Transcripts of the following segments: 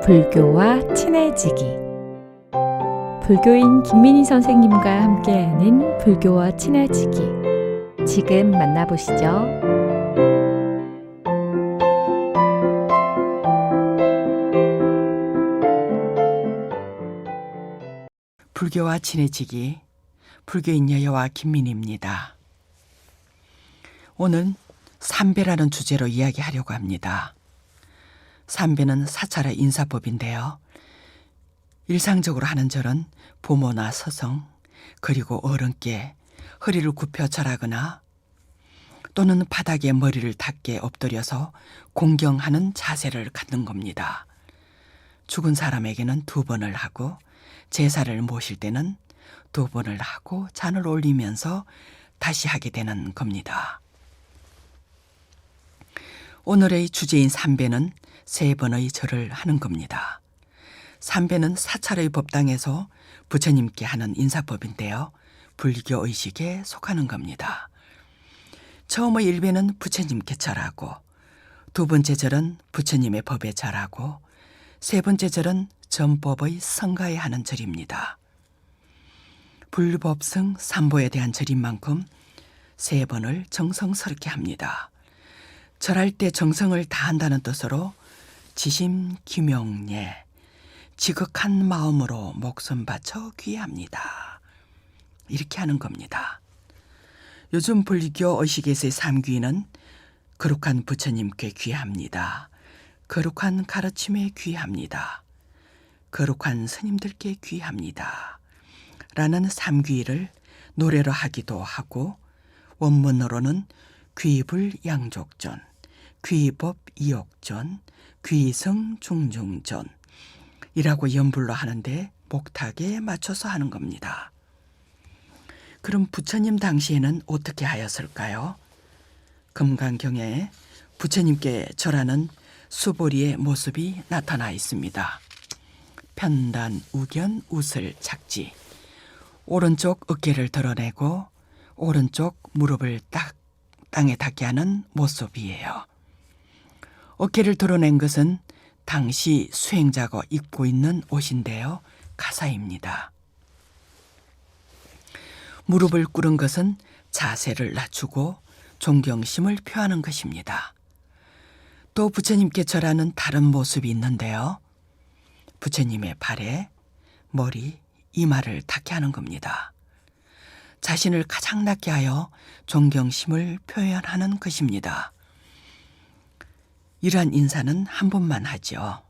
불교와 친해지기. 불교인 김민희 선생님과 함께하는 불교와 친해지기. 지금 만나보시죠. 불교와 친해지기, 불교인 여여와 김민희입니다. 오늘 삼배라는 주제로 이야기하려고 합니다. 삼배는 사찰의 인사법인데요. 일상적으로 하는 절은 부모나 서성 그리고 어른께 허리를 굽혀 절하거나 또는 바닥에 머리를 닿게 엎드려서 공경하는 자세를 갖는 겁니다. 죽은 사람에게는 2번을 하고 제사를 모실 때는 2번을 하고 잔을 올리면서 다시 하게 되는 겁니다. 오늘의 주제인 삼배는 3번의 절을 하는 겁니다. 삼배는 사찰의 법당에서 부처님께 하는 인사법인데요. 불교 의식에 속하는 겁니다. 처음의 1배는 부처님께 절하고, 2번째 절은 부처님의 법에 절하고, 3번째 절은 전법의 성가에 하는 절입니다. 불법성 삼보에 대한 절인 만큼 3번을 정성스럽게 합니다. 절할 때 정성을 다한다는 뜻으로 지심기명예, 지극한 마음으로 목숨 바쳐 귀합니다. 이렇게 하는 겁니다. 요즘 불교 의식에서의 삼귀는 거룩한 부처님께 귀합니다. 거룩한 가르침에 귀합니다. 거룩한 스님들께 귀합니다. 라는 삼귀를 노래로 하기도 하고, 원문으로는 귀불양족전, 귀법이옥전, 귀성중중전 이라고 연불로 하는데 목탁에 맞춰서 하는 겁니다. 그럼 부처님 당시에는 어떻게 하였을까요? 금강경에 부처님께 절하는 수보리의 모습이 나타나 있습니다. 편단, 우견, 우슬, 착지. 오른쪽 어깨를 드러내고 오른쪽 무릎을 땅에 닿게 하는 모습이에요. 어깨를 드러낸 것은 당시 수행자가 입고 있는 옷인데요. 가사입니다. 무릎을 꿇은 것은 자세를 낮추고 존경심을 표하는 것입니다. 또 부처님께 절하는 다른 모습이 있는데요. 부처님의 발에 머리, 이마를 닿게 하는 겁니다. 자신을 가장 낮게 하여 존경심을 표현하는 것입니다. 이러한 인사는 한 번만 하죠.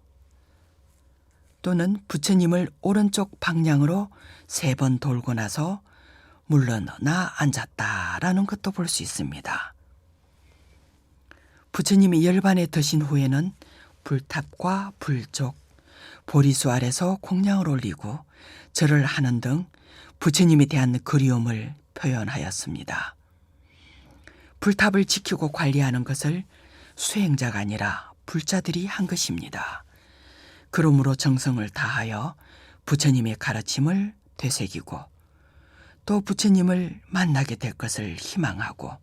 또는 부처님을 오른쪽 방향으로 3번 돌고 나서 물러나 앉았다라는 것도 볼 수 있습니다. 부처님이 열반에 드신 후에는 불탑과 불족, 보리수 아래서 공양을 올리고 절을 하는 등 부처님에 대한 그리움을 표현하였습니다. 불탑을 지키고 관리하는 것을 수행자가 아니라 불자들이 한 것입니다. 그러므로 정성을 다하여 부처님의 가르침을 되새기고 또 부처님을 만나게 될 것을 희망하고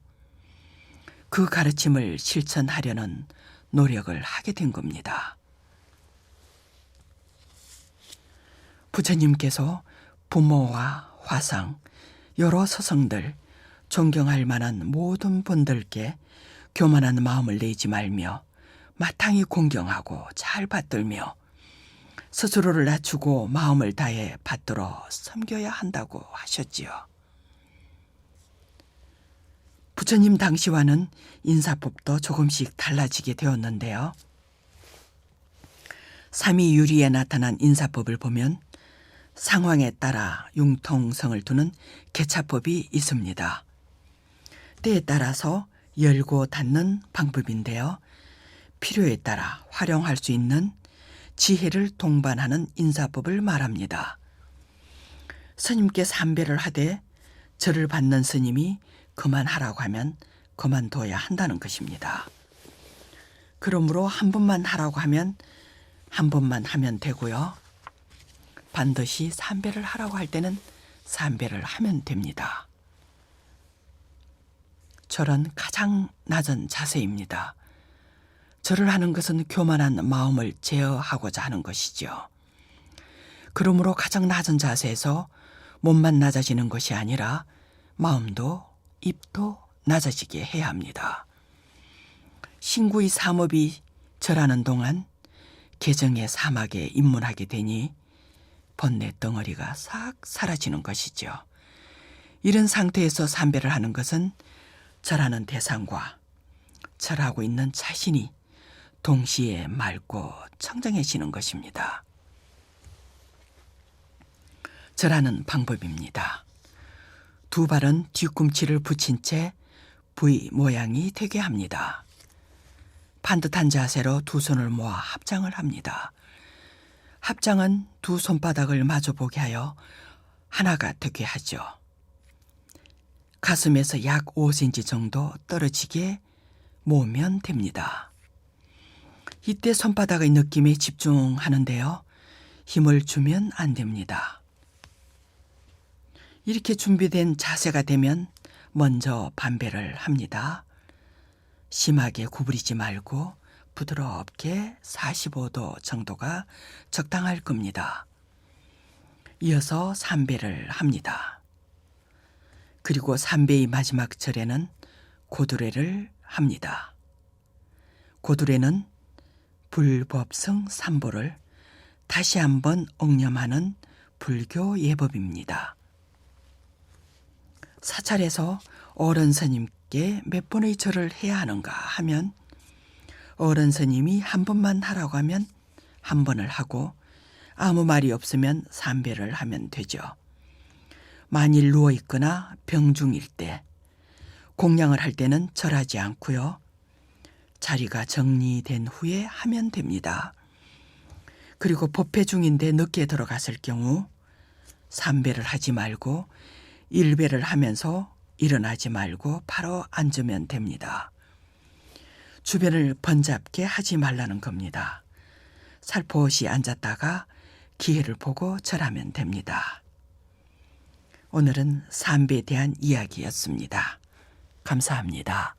그 가르침을 실천하려는 노력을 하게 된 겁니다. 부처님께서 부모와 화상, 여러 서성들, 존경할 만한 모든 분들께 교만한 마음을 내지 말며 마땅히 공경하고 잘 받들며 스스로를 낮추고 마음을 다해 받들어 섬겨야 한다고 하셨지요. 부처님 당시와는 인사법도 조금씩 달라지게 되었는데요. 삼위유리에 나타난 인사법을 보면 상황에 따라 융통성을 두는 개차법이 있습니다. 때에 따라서 열고 닫는 방법인데요. 필요에 따라 활용할 수 있는 지혜를 동반하는 인사법을 말합니다. 스님께 삼배를 하되 절을 받는 스님이 그만하라고 하면 그만둬야 한다는 것입니다. 그러므로 한 번만 하라고 하면 한 번만 하면 되고요. 반드시 삼배를 하라고 할 때는 삼배를 하면 됩니다. 절은 가장 낮은 자세입니다. 절을 하는 것은 교만한 마음을 제어하고자 하는 것이죠. 그러므로 가장 낮은 자세에서 몸만 낮아지는 것이 아니라 마음도 입도 낮아지게 해야 합니다. 신구의 사업이 절하는 동안 계정의 사막에 입문하게 되니 번뇌 덩어리가 싹 사라지는 것이죠. 이런 상태에서 삼배를 하는 것은 절하는 대상과 절하고 있는 자신이 동시에 맑고 청정해지는 것입니다. 절하는 방법입니다. 두 발은 뒤꿈치를 붙인 채 V 모양이 되게 합니다. 반듯한 자세로 두 손을 모아 합장을 합니다. 합장은 두 손바닥을 마주보게 하여 하나가 되게 하죠. 가슴에서 약 5cm 정도 떨어지게 모으면 됩니다. 이때 손바닥의 느낌에 집중하는데요. 힘을 주면 안 됩니다. 이렇게 준비된 자세가 되면 먼저 반배를 합니다. 심하게 구부리지 말고 부드럽게 45도 정도가 적당할 겁니다. 이어서 3배를 합니다. 그리고 3배의 마지막 절에는 고두례를 합니다. 고두례는 불법성 삼보를 다시 한번 옥념하는 불교 예법입니다. 사찰에서 어른 스님께 몇 번의 절을 해야 하는가 하면 어른 스님이 한 번만 하라고 하면 한 번을 하고 아무 말이 없으면 3배를 하면 되죠. 만일 누워있거나 병중일 때 공양을 할 때는 절하지 않고요. 자리가 정리된 후에 하면 됩니다. 그리고 법회 중인데 늦게 들어갔을 경우 3배를 하지 말고 1배를 하면서 일어나지 말고 바로 앉으면 됩니다. 주변을 번잡게 하지 말라는 겁니다. 살포시 앉았다가 기회를 보고 절하면 됩니다. 오늘은 3배에 대한 이야기였습니다. 감사합니다.